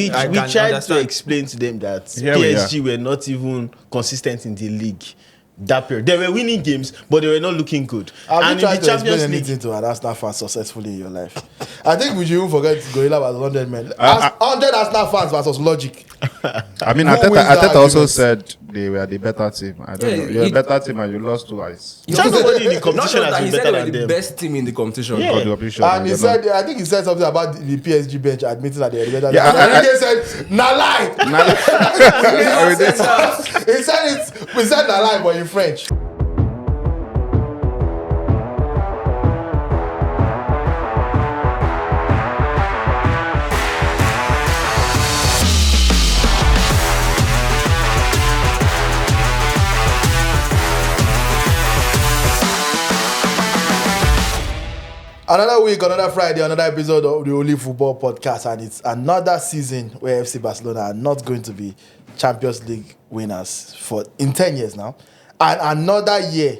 we tried to understand. explain to them that Here we PSG were not even consistent in the league that period. They were winning games, but they were not looking good. Have you tried And in the to explain Champions League, anything to an Arsenal fan successfully in your life? I think we should even forget Gorilla was 100 men. 100 Arsenal fans versus Logic. I mean, Who wins the Arteta also argument? said they were the better team. I don't know. You're a better team and you lost twice. nobody in the Not competition just that, has he been said better they were than the them. best team in the competition. Yeah. God, you're pretty sure And he you're said, not. I think he said something about the PSG bench admitting that they were better. Yeah, than he said, "Na lie." He said "Na lie," but in French. Another week, another Friday, another episode of the OnlyFootball podcast, and it's another season where FC Barcelona are not going to be Champions League winners in 10 years now, and another year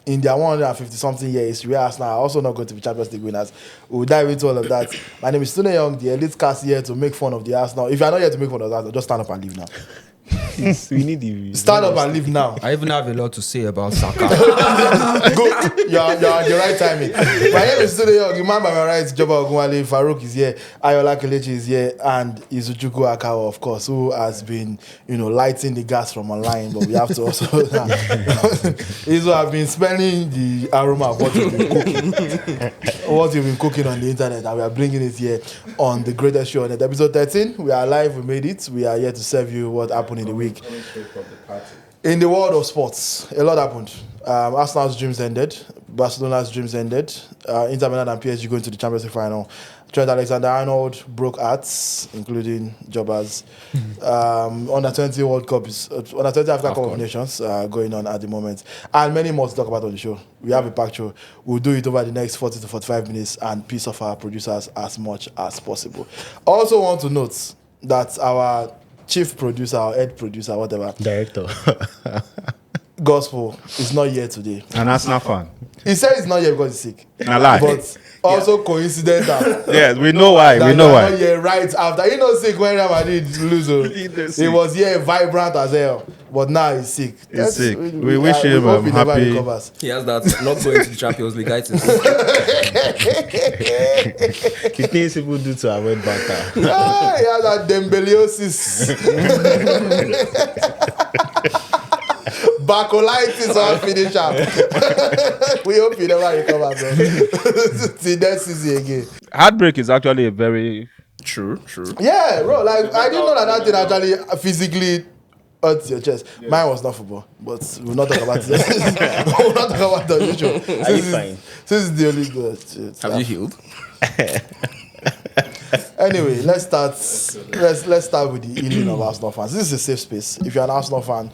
in their 150-something year history where Arsenal are also not going to be Champions League winners. We'll dive into all of that. My name is Tunde Young, the elite cast here to make fun of the Arsenal. If you are not here to make fun of the Arsenal, just stand up and leave now. We need the Stand up and leave now. I even have a lot to say about Saka. Go. You're on the right timing. My name is Tunde Young. You man by my right, Joba Ogunwale, Faruq is here, Ayoola Kelechi is here, and Izuchukwu Akawor, of course, who has been, lighting the gas from online. But we have to also, Izu have been smelling the aroma of what you've been cooking, on the internet, and we are bringing it here on the greatest show on it. Episode 13. We are live. We made it. We are here to serve you what happened in the week. In the world of sports, a lot happened. Arsenal's dreams ended. Barcelona's dreams ended. Inter Milan and PSG going to the Champions League final. Trent Alexander-Arnold broke hearts, including Joba's. Under 20 World Cup under 20 Africa Cup of Nations going on at the moment, and many more to talk about on the show. We have a packed show. We'll do it over the next 40 to 45 minutes and piece of our producers as much as possible. Also want to note that our chief producer or head producer, whatever, director. Gospel is not here today. An Arsenal fan. He said he's not here because he's sick. A lie. But also coincidental. Yes, we know why. We know why. Not here right after. He not sick when Real Madrid lose. He was here vibrant as hell. But now he's sick. He's sick. We wish him hope he never happy. recovers. He has that not going to the Champions League itis. The things people do to avoid banter. He has that Dembeleosis. Bacolitis or finish up. We hope he never recovers. See next season again. Heartbreak is actually a very True. Yeah, bro. Like I didn't know that thing actually physically hurts your chest. Yeah. Mine was not football, but we'll not talk about it. We'll not talk about the usual. Are you fine? This is the only good. Have you healed? Anyway, let's start. Let's start with the healing of Arsenal fans. This is a safe space. If you're an Arsenal fan,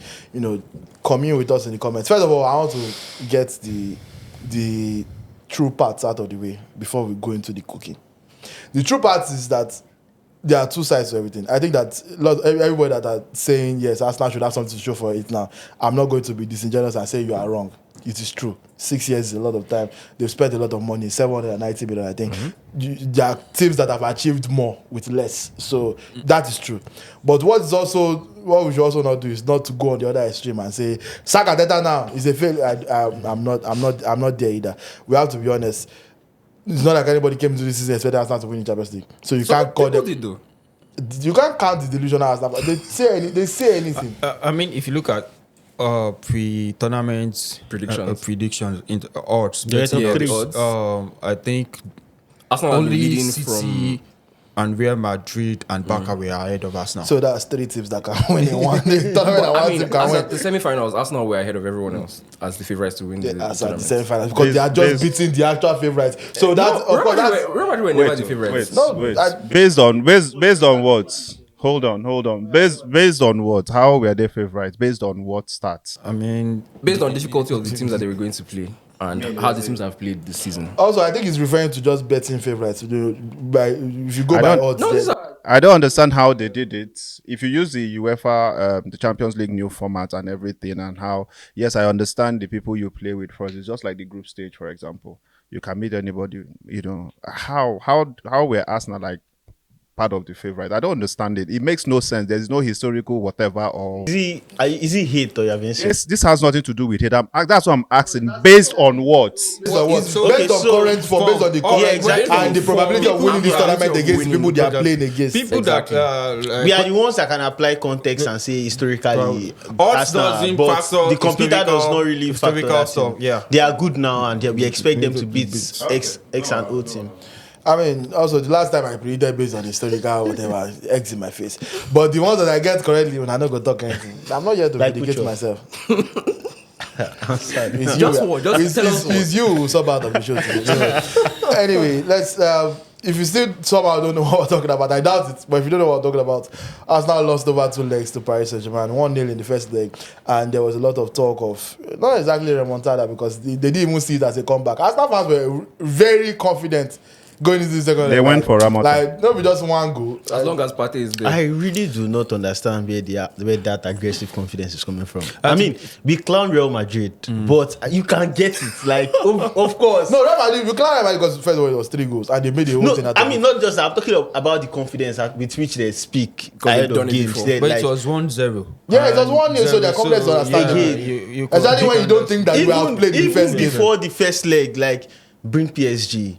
commune with us in the comments. First of all, I want to get the true parts out of the way before we go into the cooking. The true part is that there are two sides to everything. I think that everybody that are saying yes, Arsenal should have something to show for it now. I'm not going to be disingenuous and say you are wrong. It is true. 6 years is a lot of time. They've spent a lot of money, 790 million, I think. There are teams that have achieved more with less. So that is true. But what we should also not do is not to go on the other extreme and say Saka Arteta now is a failure. I'm not there either. We have to be honest. It's not like anybody came into this season expecting Arsenal to win the Champions League. So you can't call them. You can't count the delusional Arsenal. They say anything. I mean, if you look at pre-tournament predictions in the odds, I think Arsenal only leading City from and Real Madrid and Barca were ahead of Arsenal. So that's three teams that can win in one tournament. The semi-finals, Arsenal were ahead of everyone else as the favourites to win the tournament. tournament. The semi-finals because they are just beating the actual favourites. So that's Real Madrid were never the favourites. Based on what? Hold on. Based on what? How were they favourites? Based on what stats? I mean, based on difficulty of the teams that they were going to play and how the teams have played this season. Also, I think he's referring to just betting favourites. If you go by odds, I don't understand how they did it. If you use the UEFA, the Champions League new format and everything, and how, yes, I understand the people you play with first. It's just like the group stage, for example. You can meet anybody. How were Arsenal like part of the favorite. I don't understand it. It makes no sense. There's no historical whatever or. Is he hate or you have been saying? This has nothing to do with it. That's what I'm asking. Based on what? Based on current form, based on the current exactly. and the probability of winning this tournament against people they are playing against. People Exactly. that We are the ones that can apply context and say historically, odds doesn't but factor the computer does not really factor historical that stuff. in. Yeah. They are good now, and we expect them to beat X and O team. I mean, also the last time I predicted based on historical whatever, X in my face. But the ones that I get correctly, when I not gonna talk anything, I'm not here to Like vindicate which one? myself. It's Just what? Just tell us what. It's you who sub out of the show today. Anyway, let's. If you still somehow don't know what we're talking about, I doubt it. But if you don't know what we're talking about, Arsenal lost over 2 legs to Paris Saint-Germain, 1-0 in the first leg, and there was a lot of talk of not exactly remontada because they didn't even see it as a comeback. Arsenal fans were very confident going into the second leg. They went for Ramota. Like, not just one goal. As long as Partey is there. I really do not understand where that aggressive confidence is coming from. I mean, we clown Real Madrid, but you can get it. Like, of course. No, Real Madrid, you can't remember because first of all it was 3 goals and they made the whole No, thing out I of mean, it. not just that. I'm talking about the confidence with which they speak ahead they've done of it games. before. They, But like, it was 1-0. Yeah, it was 1-0, so their confidence is understandable. yeah. Exactly when you don't think that you have played the even first game. before the first leg, like, bring PSG.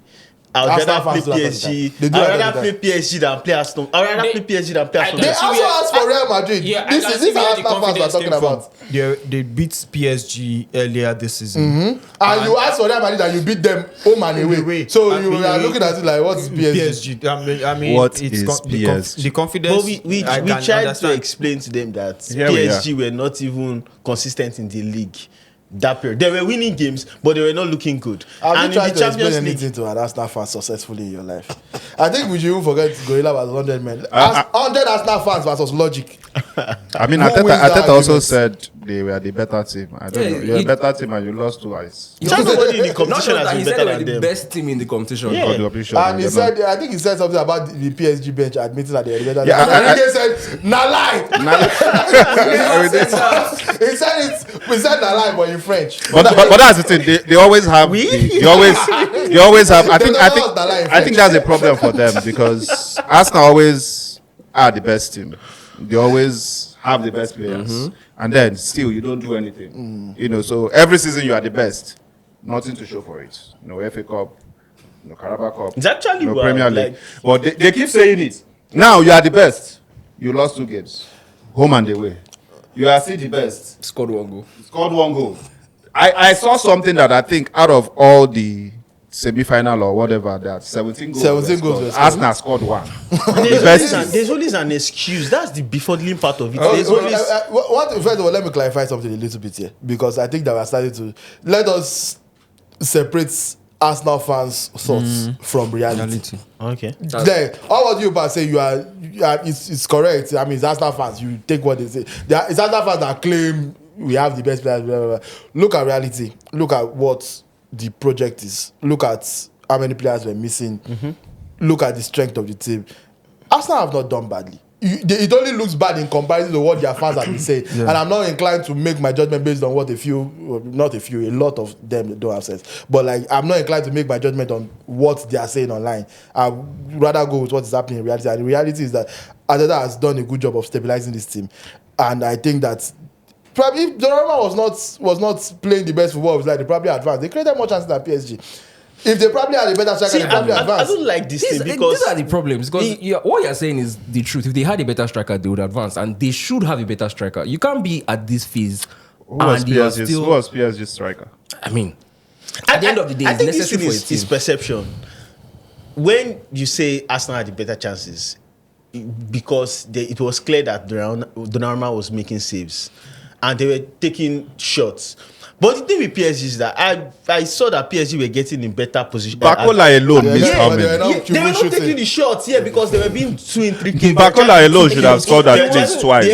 I'd Arsenal rather play fans do that all the PSG. time. They do I'd that all rather the play time. PSG than play Aston. I'd rather play PSG than play Aston. They I Villa. also asked for Real Madrid. Yeah, This I is see where the Arsenal fans we're confidence talking came from. about. They beat PSG earlier this season. And you asked for Real Madrid and you beat them home and away. So you are looking at it like, what's PSG? PSG. I mean, What it's is PSG? the confidence. But we I can tried to understand. explain to them that Here we PSG were not even consistent in the league that period. They were winning games, but they were not looking good. Have And you in tried the to explain Champions League, anything to an Arsenal fan successfully in your life? I think we should even forget Gorilla was 100 men. 100 Arsenal fans versus Logic. I mean, Who wins that Arteta also argument? said they were the better team. I don't Yeah, know. You're a better team and you lost twice. nobody in the Not competition just has that, been he said better they were than the them. best team in the competition. Yeah. God, you're pretty sure And he they're said, I think he said something about the PSG bench admitting that they were better. Yeah, And he said, nah lie. He said nah lie, but in French. But that's the thing. They always have. They always have. I think that's a problem for them because Arsenal always are the best team. They always have the best players, and then still you don't do anything. You know, so every season you are the best. Nothing to show for it. No FA Cup, no Carabao Cup, It's actually no well, Premier League. like- But they keep saying it. Now you are the best. You lost 2 games, home and away. You are still the best. Scored 1 goal. Scored 1 goal. I saw something that I think out of all the semi-final or whatever, that 17 goals. 17 goals were scored. Arsenal scored 1. The best. There's always an excuse. That's the befuddling part of it. Oh, There's always first of all, let me clarify something a little bit here because I think that we're starting to let us separate Arsenal fans' thoughts from reality. okay. Then, all what you about say you are it's correct. I mean, it's Arsenal fans. You take what they say. It's Arsenal fans that claim we have the best players. Blah, blah, blah. Look at reality. Look at what the project is. Look at how many players were missing. Look at the strength of the team. Arsenal have not done badly. It only looks bad in comparison to what their fans have been saying. And I'm not inclined to make my judgment based on what a lot of them don't have sense. But like, I'm not inclined to make my judgment on what they are saying online. I'd rather go with what is happening in reality. And the reality is that Arteta has done a good job of stabilizing this team. And I think that probably if Donnarumma was not playing the best football of his life, they probably advanced. They created more chances than PSG. If they probably had a better striker, See, they probably I advanced. don't like this thing These because are the problems. Because what you're saying is the truth. If they had a better striker, they would advance. And they should have a better striker. You can't be at this phase. Who was and you're PSG's striker? I mean, at the end of the day, I it's think this necessary thing for a is team. perception. When you say Arsenal had the better chances, because it was clear that Donnarumma was making saves and they were taking shots. But the thing with PSG is that I saw that PSG were getting in better position. Bakola alone missed how but many? they were not- They were not shooting. taking the shots here because they were being too intricate. Bakola alone should have scored at least twice. The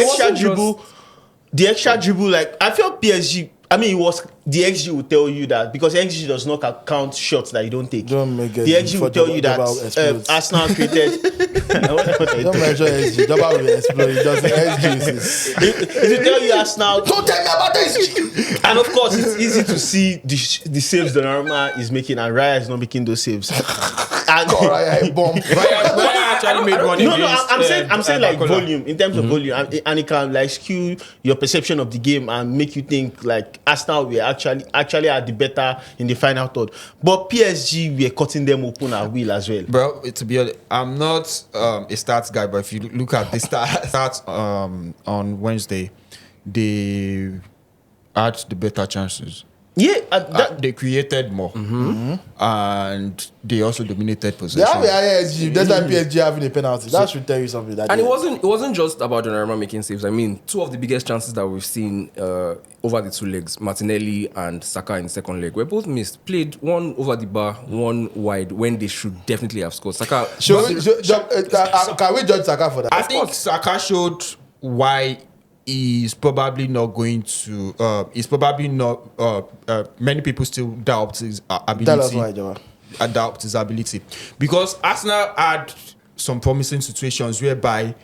extra dribble, like I felt PSG. I mean, it was the XG will tell you that because XG does not count shots that you don't take. Don't make it the XG will tell you that explodes. Arsenal created. Don't mention SG. Joba will explode. It doesn't. SG is. It will tell you Arsenal. Don't tell me about SG. And of course, it's easy to see the saves Donnarumma is making, and Raya is not making those saves. And Alright, bomb. actually made one. No, I'm saying like Barcelona. volume, in terms of volume, and it can like skew your perception of the game and make you think like Arsenal were actually are the better in the final third, but PSG were cutting them open at will as well. Well, to be honest, I'm not a stats guy, but if you look at the stats on Wednesday, they had the better chances. Yeah, They created more, and they also dominated They possession. have a higher SG. That's why PSG having a penalty. That should tell you something. That And day. it wasn't just about Donnarumma making saves. I mean, two of the biggest chances that we've seen over the two legs, Martinelli and Saka in the second leg, were both missed. Played one over the bar, one wide, when they should definitely have scored. Saka. Can we judge Saka for that? I think Saka showed why he's probably not going to. He's probably not. Many people still doubt his ability. Tell us why, Joba. Doubt his ability, because Arsenal had some promising situations whereby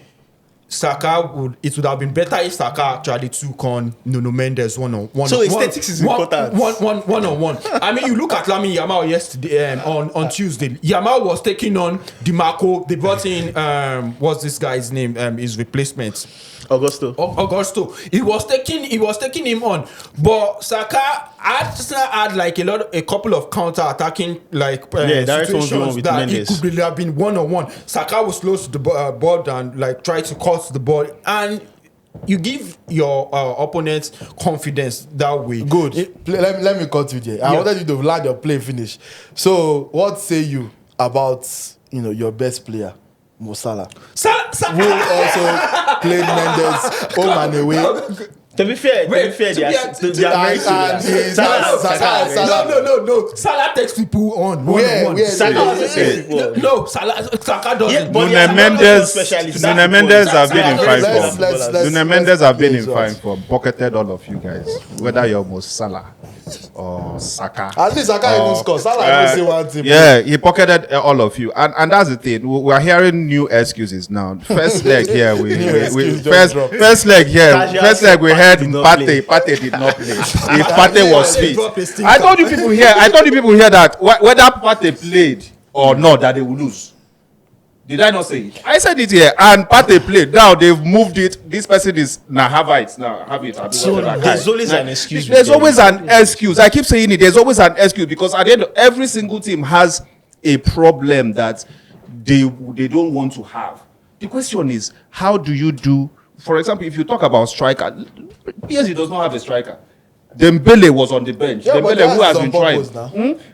it would have been better if Saka actually took on Nuno Mendes one-on-one. So aesthetics is important. One-on-one. I mean, you look at Lamine Yamal yesterday on Tuesday. Yamal was taking on DiMarco. They brought in what's this guy's name? His replacement. Augusto. He was taking him on, but Saka had like a couple of counter-attacking situations that it could really have been one-on-one. Saka was close to the board and like tried to cut the ball, and you give your opponents confidence that way. Good. Let me cut you there. I wanted you to land your play finish. So, what say you about your best player? Mo Salah, who also played Mendes home and away. To be fair, they are very serious. No. Salah takes people on one-on-one. Saka doesn't. Nuno Mendes have been in fine form. Nuno Mendes have been in fine form. Pocketed all of you guys, whether you're Mo Salah or Saka. At least Saka even score. Salah don't say one thing. Yeah, he pocketed all of you, and that's the thing. We're hearing new excuses now. First leg here, first leg we heard Pate did not play. If Pate was fit, I told you people here that whether Pate played or not, that they will lose. Did I not say it? I said it here, and Pate played. Now they've moved it. This person is have it. So there's always an excuse. There's always an excuse. I keep saying it. There's always an excuse, because at the end, every single team has a problem that they don't want to have. The question is, how do you do? For example, if you talk about striker, PSG does not have a striker. Dembele was on the bench. Dembele, who has been trying.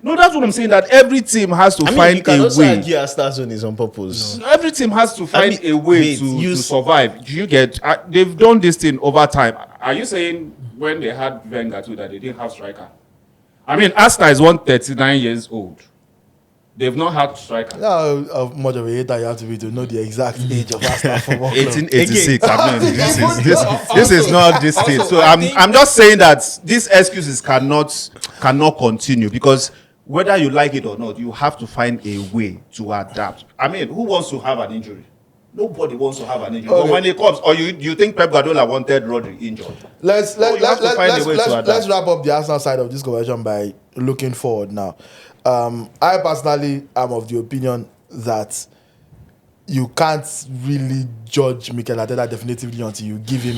No, that's what I'm saying. That every team has to find a way. Stars is on purpose. No. Every team has to find a way to survive. Do you get? They've done this thing over time. Are you saying when they had Wenger too that they didn't have striker? I mean, Arsenal is 139 years old. They've not had striker. How much of a hater you have to be to know the exact age of Arsenal football club? 1886. I mean, this is not this thing. So I'm just saying that these excuses cannot continue, because whether you like it or not, you have to find a way to adapt. I mean, who wants to have an injury? Nobody wants to have an injury. Okay. But when it comes, or you think Pep Guardiola wanted Rodri injured? Let's wrap up the Arsenal side of this conversation by looking forward now. I personally am of the opinion that you can't really judge Mikel Arteta definitively until you give him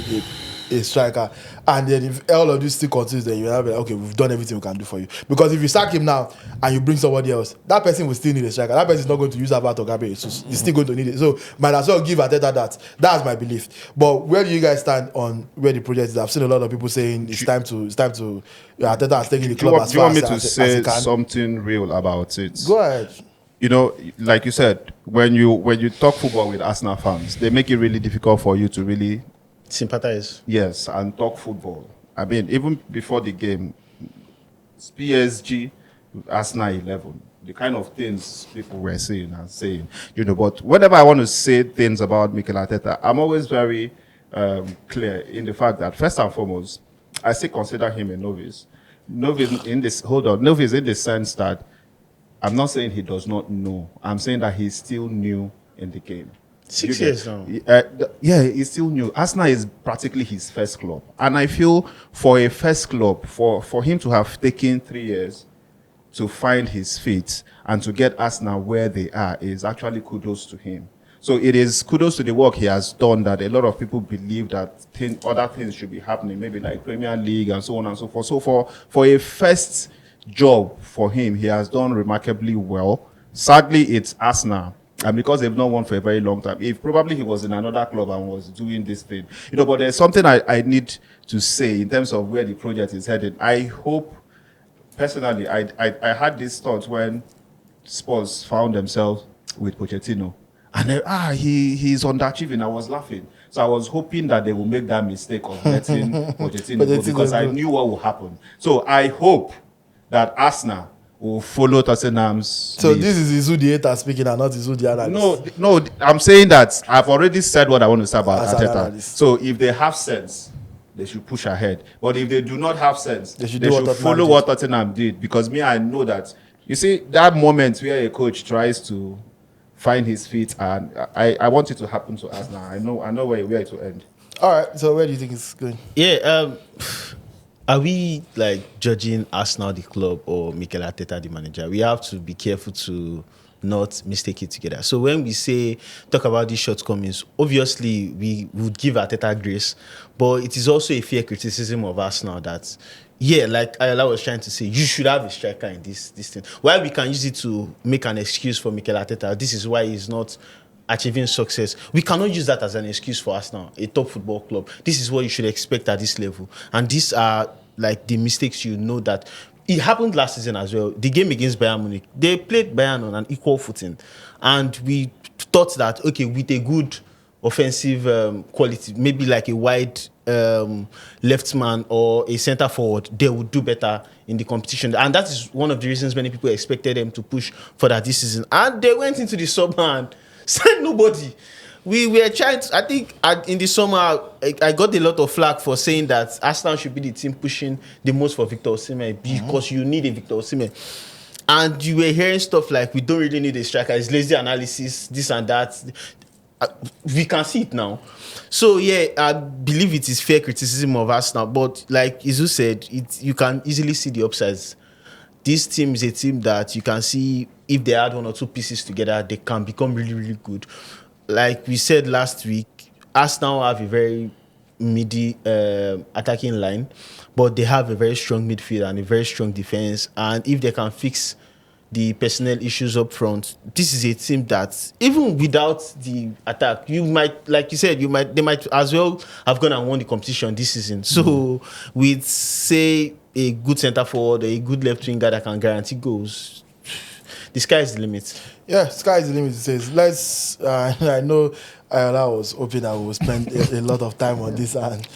a striker, and then if all of this still continues, then you'll be like, okay, we've done everything we can do for you. Because if you sack him now and you bring somebody else, that person will still need a striker. That person is not going to use Havertz or Gabriel. He's still going to need it. So might as well give Arteta that. That's my belief. But where do you guys stand on where the project is? I've seen a lot of people saying it's time to Arteta has taken the club as far as he can. Do you want me to say something real about it? Go ahead. Like you said, when you talk football with Arsenal fans, they make it really difficult for you to really sympathize. Yes, and talk football. I mean, even before the game, PSG, Arsenal 11, the kind of things people were saying. But whenever I want to say things about Mikel Arteta, I'm always very clear in the fact that, first and foremost, I still consider him a novice. Novice in the sense that I'm not saying he does not know. I'm saying that he's still new in the game. 6 years now. He's still new. Arsenal is practically his first club. And I feel for a first club, for him to have taken 3 years to find his feet and to get Arsenal where they are is actually kudos to him. So it is kudos to the work he has done that a lot of people believe that other things should be happening, maybe like Premier League and so on and so forth. So for a first job for him, he has done remarkably well. Sadly, it's Arsenal. And because they've not won for a very long time, if probably he was in another club and was doing this thing, but there's something I need to say in terms of where the project is headed. I hope, personally, I had this thought when Spurs found themselves with Pochettino, and then, he's underachieving. I was laughing, so I was hoping that they will make that mistake of letting Pochettino go, because I knew what would happen. So I hope that Arsenal will follow Tottenham's. So lead. This is Izu the hater speaking and not Izu the analyst. No, I'm saying that I've already said what I want to say about Arteta. So if they have sense, they should push ahead. But if they do not have sense, they should follow what Tottenham did. Because I know that, you see, that moment where a coach tries to find his feet, and I want it to happen to us now. I know where it will end. All right, so where do you think it's going? Yeah, are we like judging Arsenal the club or Mikel Arteta the manager? We have to be careful to not mistake it together. So when we talk about these shortcomings, obviously we would give Arteta grace, but it is also a fair criticism of Arsenal that, like Ayoola was trying to say, you should have a striker in this thing. While we can use it to make an excuse for Mikel Arteta, this is why he's not achieving success. We cannot use that as an excuse for Arsenal, a top football club. This is what you should expect at this level. And these are like the mistakes that it happened last season as well. The game against Bayern Munich, they played Bayern on an equal footing. And we thought that, okay, with a good offensive quality, maybe like a wide left man or a centre forward, they would do better in the competition. And that is one of the reasons many people expected them to push for that this season. And they went into the summer and signed nobody. We were trying to, I think in the summer, I got a lot of flack for saying that Arsenal should be the team pushing the most for Victor Osimhen because you need a Victor Osimhen. And you were hearing stuff like, we don't really need a striker, it's lazy analysis, this and that. We can see it now. So, I believe it is fair criticism of Arsenal. But like Izu said, you can easily see the upsides. This team is a team that you can see if they add one or two pieces together, they can become really, really good. Like we said last week, Arsenal have a very midi attacking line, but they have a very strong midfield and a very strong defense. And if they can fix the personnel issues up front, this is a team that even without the attack, you might, like you said, they might as well have gone and won the competition this season. So with, say, a good centre forward, a good left winger that can guarantee goals, the sky is the limit. Yeah, sky is the limit. It says, I know Ayoola was hoping that we will spend a lot of time on this and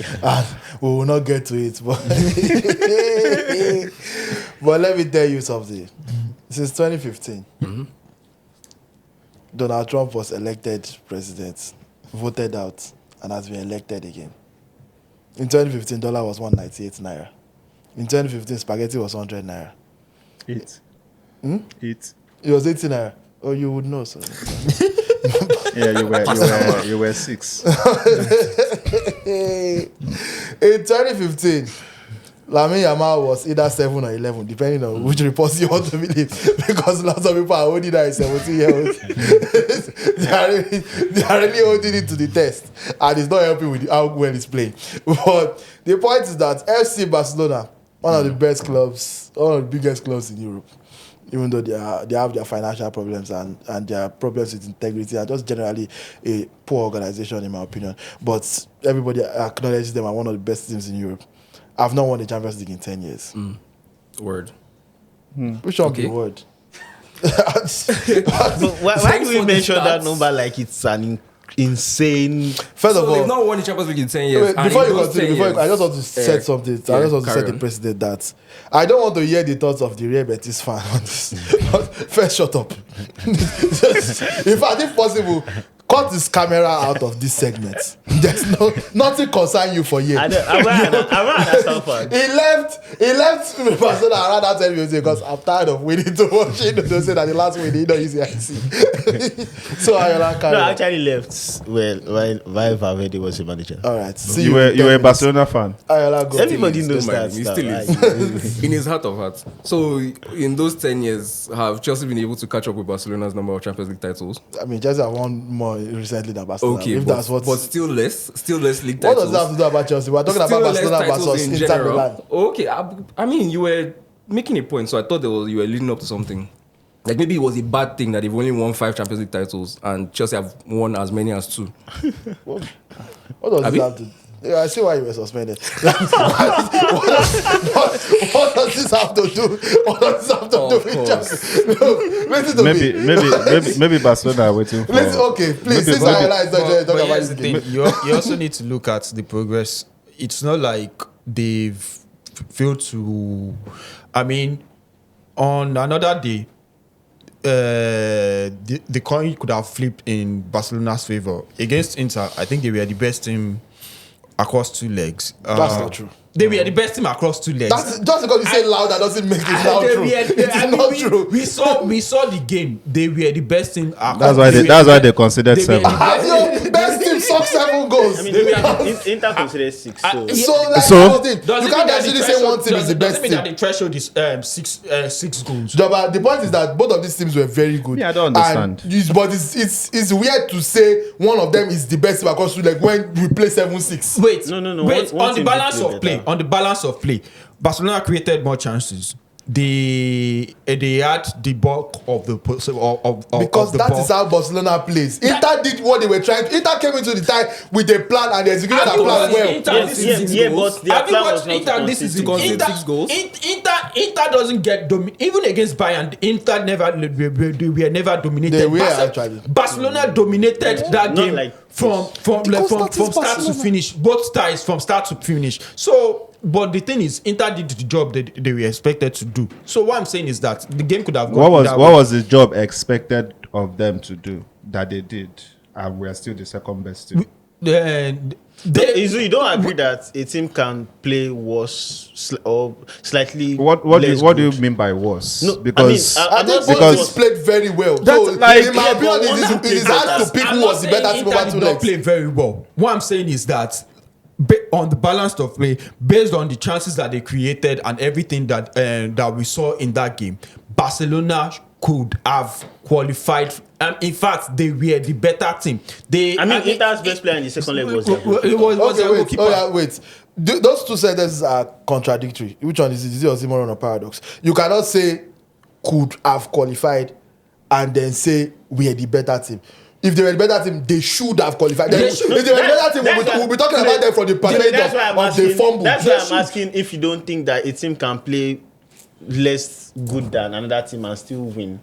we will not get to it. But let me tell you something. Since 2015, Donald Trump was elected president, voted out, and has been elected again. In 2015, dollar was 198 naira. In 2015, spaghetti was 100 naira. It was 80 naira. Oh, you would know, so. Yeah, you were 6. In 2015, Lamine Yamal was either 7 or 11, depending on which reports you want to believe, because lots of people are holding that at 17 years old. they are really holding it to the test, and it's not helping with how well it's playing. But the point is that FC Barcelona, one of the best clubs, one of the biggest clubs in Europe, even though they have their financial problems and their problems with integrity, and just generally a poor organization, in my opinion. But everybody acknowledges them as one of the best teams in Europe. I've not won the Champions League in 10 years. Word. Which one be the word? Why do we mention that number like it's an insane? First of all, they've not won the Champions League in 10 years. Before you continue, I just want to set something. I just want to set the precedent that I don't want to hear the thoughts of the Real Betis fan on this. First, shut up. In fact, if possible, cut this camera out of this segment. There's nothing concern you for years. I'm not understand fan. He left Barcelona around that time because I'm tired of waiting to watch it. They say that the last win he don't use the IC. So Ayoola carry. No, I actually left while Valverde was a manager. All right. See you were a Barcelona fan. Ayoola go. Everybody knows that. He still is. In his heart of hearts. So in those 10 years, have Chelsea been able to catch up with Barcelona's number of Champions League titles? I mean, Chelsea have won more recently than Barcelona. Okay, if that's what. but still less league What titles. does that have to do about Chelsea? We're talking Still about less Barcelona titles versus in Inter general. Milan. Okay, I mean, you were making a point, so I thought you were leading up to something. Like maybe it was a bad thing that they've only won 5 Champions League titles and Chelsea have won as many as 2. What does this have to? Yeah, I see why you were suspended. what does this have to do? What does this have to do with Chelsea? No, listen to me. Maybe Barcelona are waiting for. Okay, please. Since Ayoola is not here, talk about here's this the game. thing. You also need to look at the progress. It's not like they've failed to. I mean, on another day, the coin could have flipped in Barcelona's favor against Inter. I think they were the best team across 2 legs. That's not true. They were the best team across 2 legs. That's just because you say loud, that doesn't make it loud true. It's not true. We saw the game. They were the best team. That's why they considered 7. Your best team suck 7 goals. I mean, Inter considered 6. So, You can't actually say one team is the best team. Doesn't mean that the threshold is 6 goals. Joba, the point is that both of these teams were very good. Yeah, I don't understand. But it's weird to say one of them is the best team across 2 legs when we play 7-6. Wait, no. Wait, One on the team balance did play of play, better. on the balance of play, Barcelona created more chances. They had the bulk of the Because of the that ball. is how Barcelona plays. Inter did what they were trying to. Inter came into the tie with a plan and they executed that plan well. But their plan was not Inter to this concede season? 6 goals. Concede 6 goals? Inter doesn't get even against Bayern. Inter we were never dominated. They were actually. Barcelona dominated that Not game like from that is start Barcelona. to finish. Both ties from start to finish. So. But the thing is, Inter did the job that they were expected to do. So what I'm saying is that the game could have gone. What was the job expected of them to do that they did, and we're still the second best team? You don't agree that a team can play worse or slightly. What do you mean by worse? No, because I think both because teams played very well. That's So like- in my opinion, it is hard to pick who was the better team over 2 Inter did not legs. play very well. What I'm saying is that on the balance of play, based on the chances that they created and everything that we saw in that game, Barcelona could have qualified. In fact, they were the better team. Inter's best player in the second leg was their goalkeeper. It was their Okay, goalkeeper. wait. Those 2 sentences are contradictory. Which one is it? Is it oxymoron or paradox? You cannot say could have qualified and then say we are the better team. If they were the better team, they should have qualified. If they were the better team, we'll be talking about them from the perspective of the fumble. That's why I'm asking if you don't think that a team can play less good than another team and still win.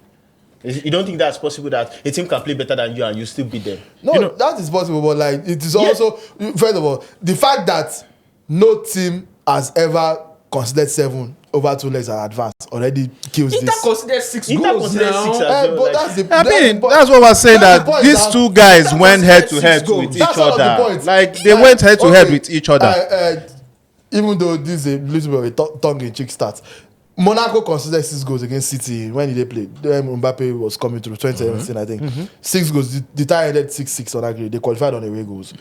You don't think that's possible that a team can play better than you and you still beat them? No, that is possible, but like it is also first of all the fact that no team has ever considered 7 over 2 legs and advance already kills Inter this. considered 6 Inter goals considered now. 6 as well. But like- that's the. that's what we're saying, that's the that point, these that- 2 guys that went was head to 6 head goals. with That's each one of the other. points. Like they went head to head with each other. Even though this is a little bit of a tongue-in-cheek start, Monaco considered 6 goals against City when they played. Mbappe was coming through 2017, I think. 6 goals. The tie ended 6-6 on aggregate. They qualified on away goals.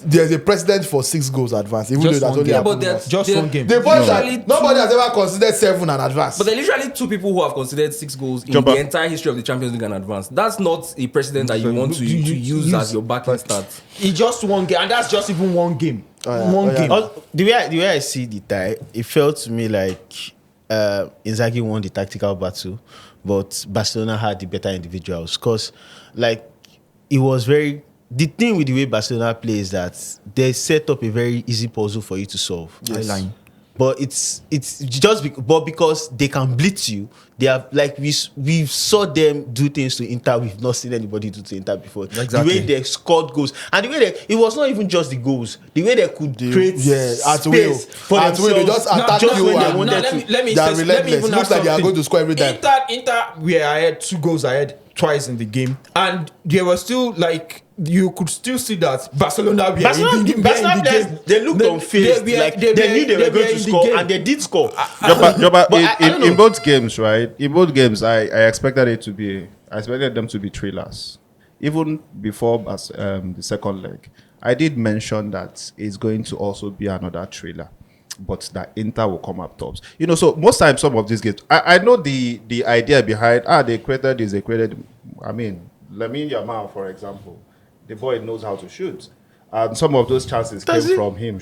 There's a precedent for 6 goals advance, even Just though that's one only game. Yeah, but happened once. Just one game. The point is Literally that nobody has ever considered 7 and advance. But there are literally 2 people who have considered 6 goals in Joba. the entire history of the Champions League and advanced. That's not a precedent that you want to use as your backing start. It's just one game, and that's just even one game. One game. The way I see the tie, it felt to me like Inzaghi won the tactical battle, but Barcelona had the better individuals. Because, like, it was very. The thing with the way Barcelona plays is that they set up a very easy puzzle for you to solve. Yes. But it's just but because they can blitz you, they have like we saw them do things to Inter we've not seen anybody do to Inter before. Exactly. The way they scored goals and the way it was not even just the goals, the way they could create at will. space for At will, they themselves. just attack just you when they and- wanted let to. me They are say- let me relentless. even It looks add like they are something. going to score every time. Inter were ahead 2 goals ahead twice in the game, and they were still like you could still see that Barcelona were in the Barcelona players, game. they looked unfazed. They knew they were going to score, and they did score. Joba, But I don't in know. both games, right? In both games, I expected them to be thrillers. Even before the second leg, I did mention that it's going to also be another thriller, but that Inter will come up tops. So most times some of these games, I know the idea behind they created this, I mean, Lamine Yamal, for example. The boy knows how to shoot. And some of those chances came from him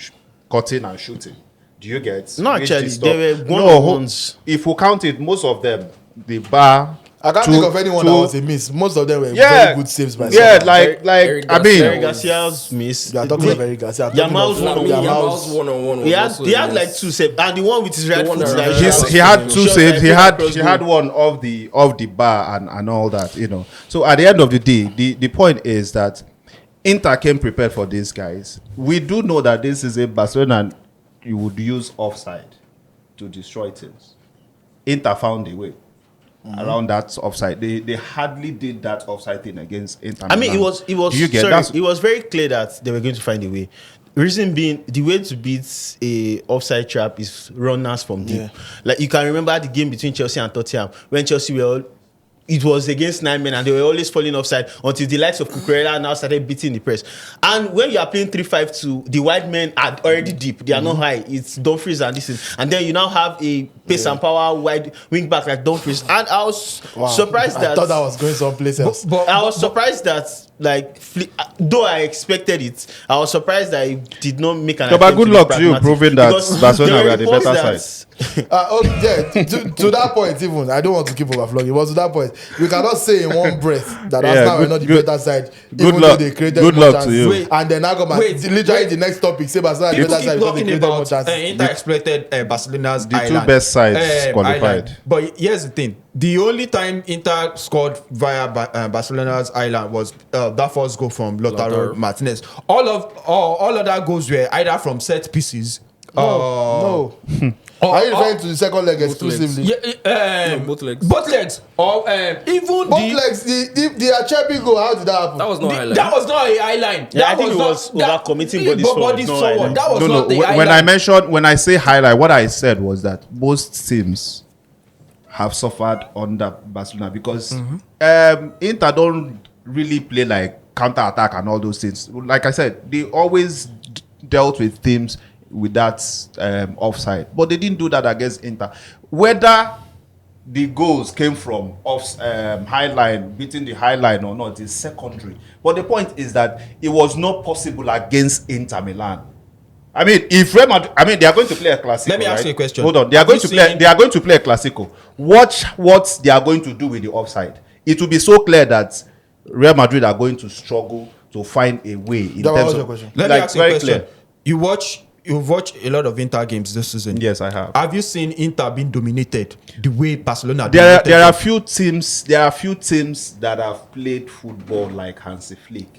cutting and shooting. Do you get? No, actually, there were one-on-ones. If we count it, most of them, the bar. I can't think of anyone that was a miss. Most of them were very good saves by Yeah, someone. Eric Garcia's miss. You are talking about Eric Garcia. Yamal's one-on-one. He had like 2 saves, and the one with his right foot. He had 2 saves. He had one of the bar and all that, you know. So at the end of the day, the point is that Inter came prepared for these guys. We do know that this is a Barcelona. You would use offside to destroy teams. Inter found a way around that offside. They hardly did that offside thing against Inter. I mean, it was very clear that they were going to find a way. Reason being, the way to beat a offside trap is runners from deep. Yeah. Like you can remember the game between Chelsea and Tottenham when Chelsea it was against 9 men and they were always falling offside until the likes of Cucurella now started beating the press. And when you are playing 3-5-2, the wide men are already deep. They are not high. It's Dumfries and this is. And then you now have a pace and power wide wing back like Dumfries. And I was surprised that... I thought that was going someplace else. But I was surprised that, like, though I expected it, I was surprised that it did not make an attempt. But good luck to you proving that Barcelona were the better side. To that point, even I don't want to keep overflowing. It was to that point. We cannot say in one breath that Arsenal were not the better side, even though they created more chances. And then literally the next topic, say Barcelona the better side because they created more chances. Inter exploited Barcelona's the 2 best sides qualified. Island. But here's the thing: the only time Inter scored via Barcelona's island was that first goal from Lautaro Martinez. All other goals were either from set pieces. No. Are you referring to the second leg exclusively? Yeah, both legs. Both legs. Or even both legs. The Achepi goal, how did that happen? That was not highline. That was not a highline. Yeah, I think it was over-committing bodies forward. That was not the highline. When I say highlight, what I said was that most teams have suffered under Barcelona because Inter don't really play like counter-attack and all those things. Like I said, they always dealt with teams with that offside, but they didn't do that against Inter. Whether the goals came from high line, beating the high line or not is secondary. But the point is that it was not possible against Inter Milan. I mean, if Real Madrid, they are going to play a Clasico. Let me ask you a question. Hold on, they are going to play a Clasico. Watch what they are going to do with the offside. It will be so clear that Real Madrid are going to struggle to find a way in terms of. Let me ask you a question. You've watched a lot of Inter games this season. Yes, I have. Have you seen Inter being dominated the way Barcelona? There are few teams that have played football like Hansi Flick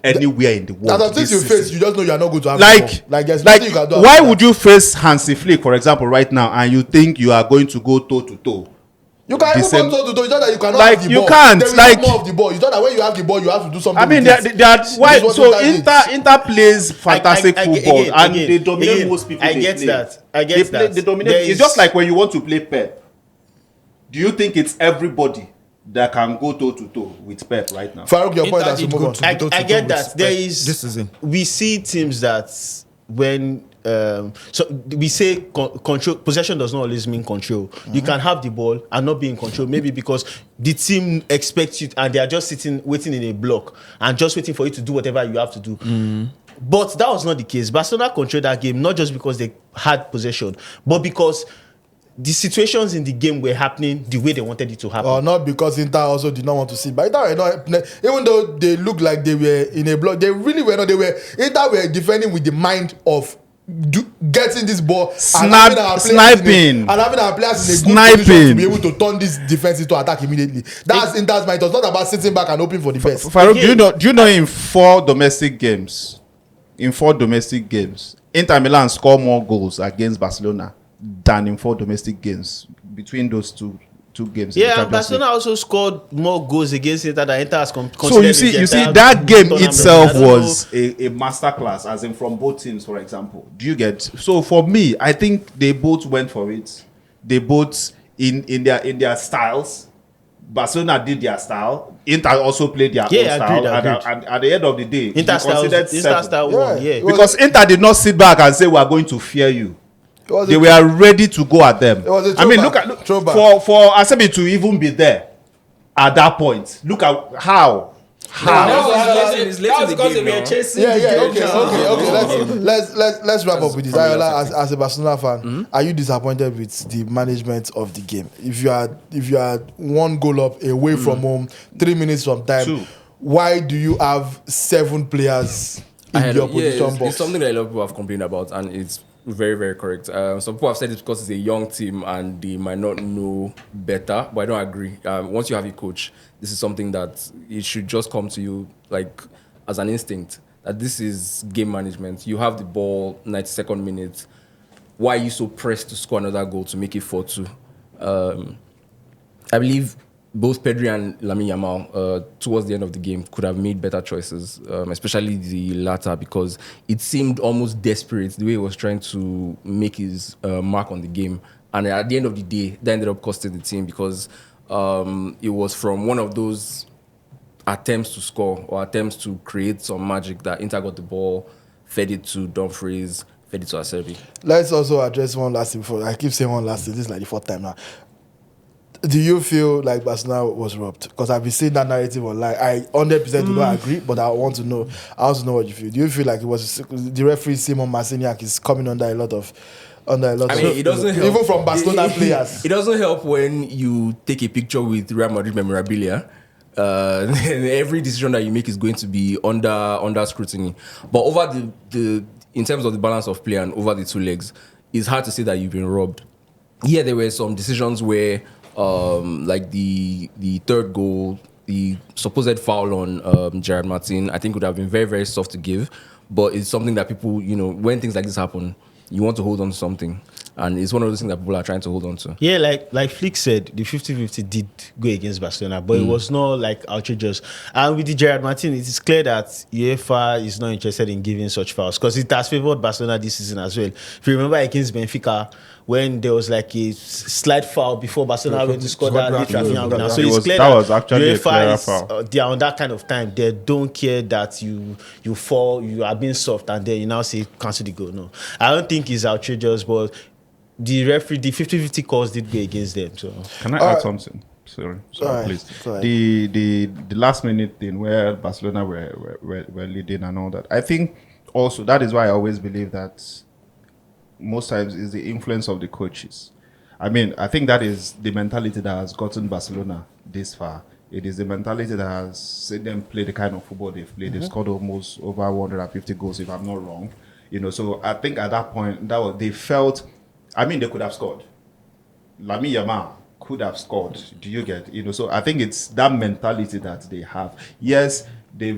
anywhere in the world. That things you face, you just know you are not going to have there's nothing you can do. Why would you face Hansi Flick, for example, right now, and you think you are going to go toe to toe? You can even go toe to toe. It's not that you cannot have the you ball. can't. There is more of the ball. It's not that when you have the ball, you have to do something. I mean, Inter plays fantastic football and they dominate most people. I get that. They dominate. It's just like when you want to play Pep. Do you think it's everybody that can go toe to toe with Pep right now? Faruq, your point as you move on. I get that. There is. This is it. We see teams that when. So we say control possession does not always mean control. You can have the ball and not be in control, maybe because the team expects you and they are just waiting in a block and just waiting for you to do whatever you have to do. But that was not the case. Barcelona controlled that game not just because they had possession, but because the situations in the game were happening the way they wanted it to happen. Or not because Inter also did not want to see. But Inter were not, even though they looked like they were in a block, they really were not. Inter were defending with the mind of getting this ball sniping and having our players in a good position to be able to turn this defense into attack immediately. That's Inter's mind. It's not about sitting back and hoping for the best. Faruq, do you know in 4 domestic games, Inter Milan score more goals against Barcelona than in 4 domestic games between those two games. Yeah, and Barcelona also scored more goals against Inter than Inter has considered. So you see that game itself was a masterclass, as in from both teams, for example. Do you get? So for me, I think they both went for it. They both in their styles. Barcelona did their style. Inter also played their own style. And at the end of the day, Inter style won. Yeah. Because Inter did not sit back and say we are going to fear you. They were ready to go at them. I mean, look for Asebi to even be there at that point. Look at how That was because they were chasing. Okay. Let's wrap up with this. Ayoola, as a Barcelona fan, are you disappointed with the management of the game? If you are one goal up away from home, 3 minutes from time, why do you have 7 players in your position box? It's something that a lot of people have complained about, and it's very, very correct. Some people have said it's because it's a young team and they might not know better, but I don't agree. Once you have a coach, this is something that it should just come to you like as an instinct that this is game management. You have the ball, 92nd minute. Why are you so pressed to score another goal to make it 4-2? I believe both Pedri and Lamine Yamal, towards the end of the game, could have made better choices, especially the latter, because it seemed almost desperate the way he was trying to make his mark on the game. And at the end of the day, that ended up costing the team because it was from one of those attempts to score or attempts to create some magic that Inter got the ball, fed it to Dumfries, fed it to Acerbi. Let's also address one last thing before I keep saying one last thing. This is like the 4th time now. Do you feel like Barcelona was robbed? Because I've been seeing that narrative online. I 100% do not agree, but I want to know. I want to know what you feel. Do you feel like it was the referee Simon Marciniak is coming under a lot of? I mean, it doesn't help. Even from Barcelona players. It doesn't help when you take a picture with Real Madrid memorabilia. Every decision that you make is going to be under scrutiny. But over the in terms of the balance of play and over the 2 legs, it's hard to say that you've been robbed. Yeah, there were some decisions where. Like the 3rd goal, the supposed foul on Gerard Martin, I think would have been very, very soft to give. But it's something that people, when things like this happen, you want to hold on to something. And it's one of those things that people are trying to hold on to. Yeah, like Flick said, the 50-50 did go against Barcelona, but it was not like outrageous. And with the Gerard Martin, it is clear that UEFA is not interested in giving such fouls because it has favored Barcelona this season as well. If you remember against Benfica, when there was like a slight foul before Barcelona went to score that late Rafinha winner. So it's clear that was actually a clear foul. They are on that kind of time. They don't care that you fall, you are being soft, and then you now say cancel the goal. No, I don't think it's outrageous, but the referee, the 50-50 calls did go against them. So can I add something? Sorry, please. The last minute thing where Barcelona were leading and all that. I think also that is why I always believe that most times is the influence of the coaches. I mean, I think that is the mentality that has gotten Barcelona this far. It is the mentality that has seen them play the kind of football they've played. They've scored almost over 150 goals, if I'm not wrong. So I think at that point, they felt. I mean, they could have scored. Lamine Yamal could have scored. Do you get? So I think it's that mentality that they have. Yes, they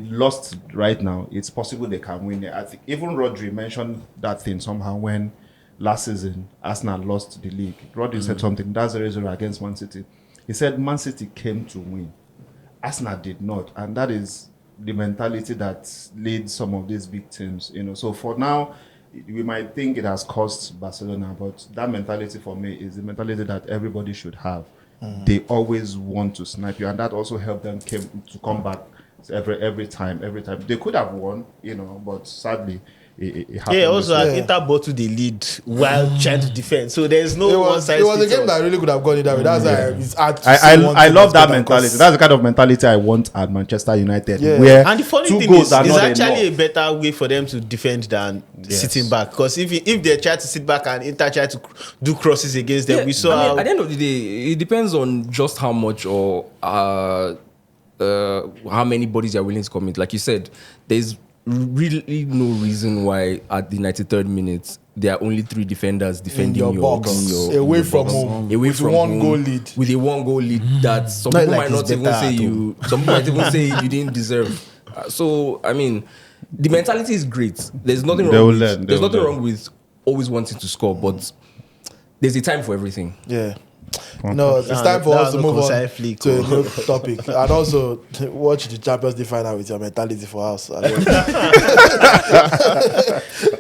lost right now. It's possible they can win it. I think even Rodri mentioned that thing somehow when last season Arsenal lost the league. Rodri said something. That's the reason against Man City. He said Man City came to win. Arsenal did not, and that is the mentality that leads some of these big teams. So for now, we might think it has cost Barcelona, but that mentality for me is the mentality that everybody should have. They always want to snipe you, and that also helped them to come back every time. They could have won, but sadly, it happened. Yeah, also Inter bottled the lead while trying to defend. So there's no one side. It was a game that really could have gone either way. That's why it's hard to I love that mentality. That's the kind of mentality I want at Manchester United. Yeah. Where and the funny thing is, it's actually a better way for them to defend than sitting back. Because if they try to sit back and Inter try to do crosses against them, we saw. At the end of the day, it depends on just how much or how many bodies you're willing to commit. Like you said, there's really no reason why at the 93rd minute there are only 3 defenders defending your box away from home with a 1-goal lead. With a 1-goal lead that some people might not even say you. Some people might even say you didn't deserve. So I mean, the mentality is great. There's nothing wrong. There's nothing wrong with always wanting to score, but there's a time for everything. Yeah. No, it's time for us to move on to a new topic. And also, watch the Champions League final with your mentality for us.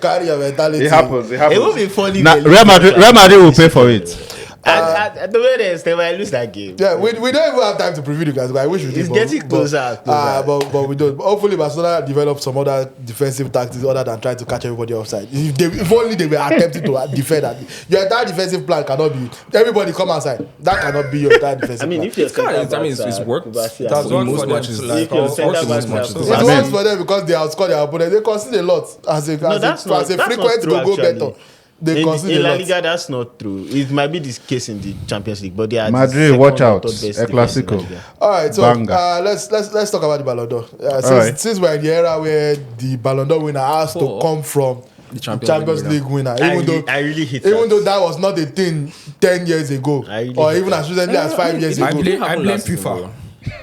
Carry your mentality. It happens. It will be funny. Real Madrid will pay for it. The way they stay, I lose that game. Yeah, we don't even have time to preview the guys. I wish we did. It's getting closer. But we don't. Hopefully, Barcelona develop some other defensive tactics other than trying to catch everybody offside. If only they were attempting to defend that. Your entire defensive plan cannot be everybody come outside. That cannot be your entire defensive plan. If you're it's worked. That's in one most for them matches. to like. Most matches. It works for them because they outscore their opponent. They concede a lot as a frequent go better. They concede in a La lot. Liga, that's not true. It might be this case in the Champions League, but they are Madrid, watch out. El Clasico. All right, so Banger. let's talk about the Ballon d'Or. right. Since we're in the era where the Ballon d'Or winner has to come from The Champions League winner, I really hate even though that was not a thing 10 years ago, I really or hate even as recently as 5 years I ago. blame last season, FIFA. bro.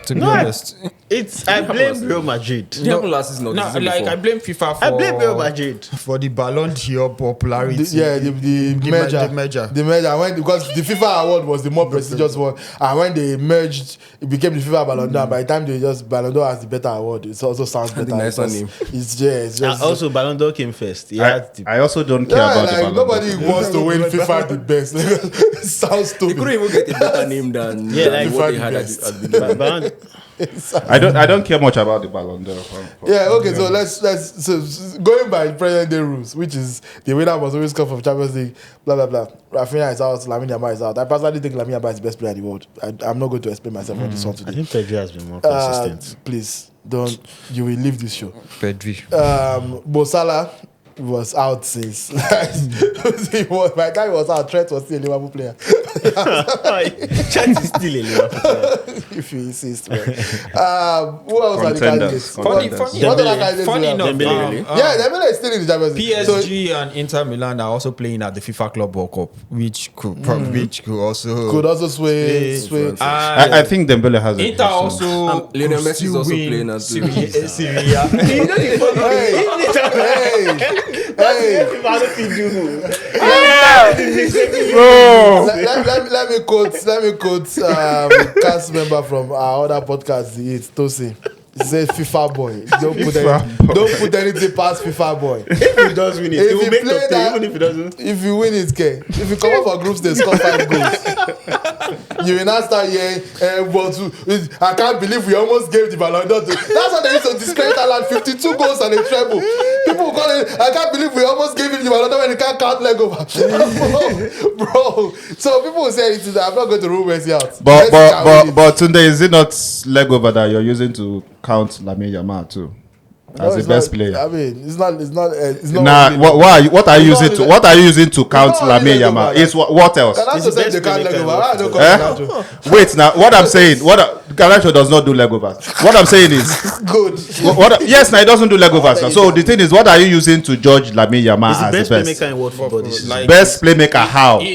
To be honest, I blame Real Madrid. It happened last season. no, like I blame FIFA for. I blame Real Madrid. For the Ballon d'Or popularity. The merger. Because the FIFA award was the more prestigious one, and when they merged, it became the FIFA Ballon d'Or. By the time they just Ballon d'Or has the better award, it also sounds better. The nicer name. It's just Also, Ballon d'Or came first. I also don't care about the Ballon d'Or. nobody wants to win FIFA the best. It sounds They stupid. couldn't even get a better name than like what they had at the beginning. Ballon- I don't care much about the Ballon d'Or. Yeah, okay, so let's going by present day rules, which is the winner must always come from Champions League, blah blah blah. Rafinha is out, Lamine Yamal is out. I personally think Lamine Yamal is the best player in the world. I'm not going to explain myself on this one I today. think Pedri has been more consistent. Please don't. You will leave this show. Pedri. Mo Salah was out since. By the time he was out, Trent was still a Liverpool player. Trent is still a Liverpool player. If you insist, man. Who else are the candidates? Contenders. What other candidates do we Funny have? enough, Dembele. Yeah, Dembele is still in the Champions League. So, PSG and Inter Milan are also playing at the FIFA Club World Cup, which could also could also sway. I think Dembele has a Inter also Lionel Messi is also win playing as Serie A. Hey, let me quote cast member from our other podcast, it's Tosin. He said FIFA boy. Don't put anything past FIFA boy. If he does win it, he will make top 10, even if he doesn't. If you win it, okay. If you come up for groups, they score 5 goals. You will not start hearing, I can't believe we almost gave the Ballon d'Or to. That's how they used to discredit Alan, 52 goals and a treble. People will call it, I can't believe we almost gave him the Ballon d'Or when he can't count leg over. bro. So people will say, I'm not going to rule Messi out. But Tunde, is it not leg over that you're using to count Lamine Yamal too as the best player? I mean, it's not. Nah, what are you using to count Lamine Yamal? It's what else? Garnacho said they can't leg over. I don't call Garnacho. Wait, now what I'm saying, Garnacho does not do leg overs. What I'm saying is Good. yes, now he doesn't do leg overs. Now. So the thing is, what are you using to judge Lamine Yamal as He's the the best best? playmaker in world football this season. Best playmaker?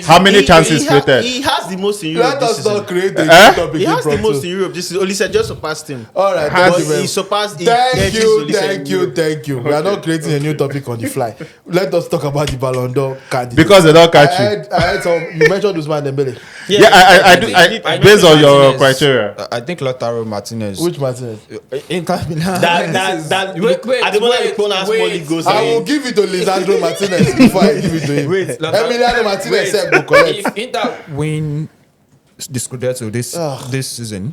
How many chances created? He has the most in Europe Let this us season. not create a new topic. He has the most in Europe this season. Olise just surpassed him. All right. But he surpassed. Thank you. We are not creating a new topic on the fly. Let us talk about the Ballon d'Or candidates. Because they don't catch you. I heard some. You mentioned Ousmane Dembele. Yeah, I do. Based on your criteria. I think Lautaro Martinez. Which Martinez? Inter Milan. At the moment, the corner small goes. I will give it to Lisandro Martinez before I give it to him. Emiliano Martinez said go collect. If Inter win the Scudetto this season,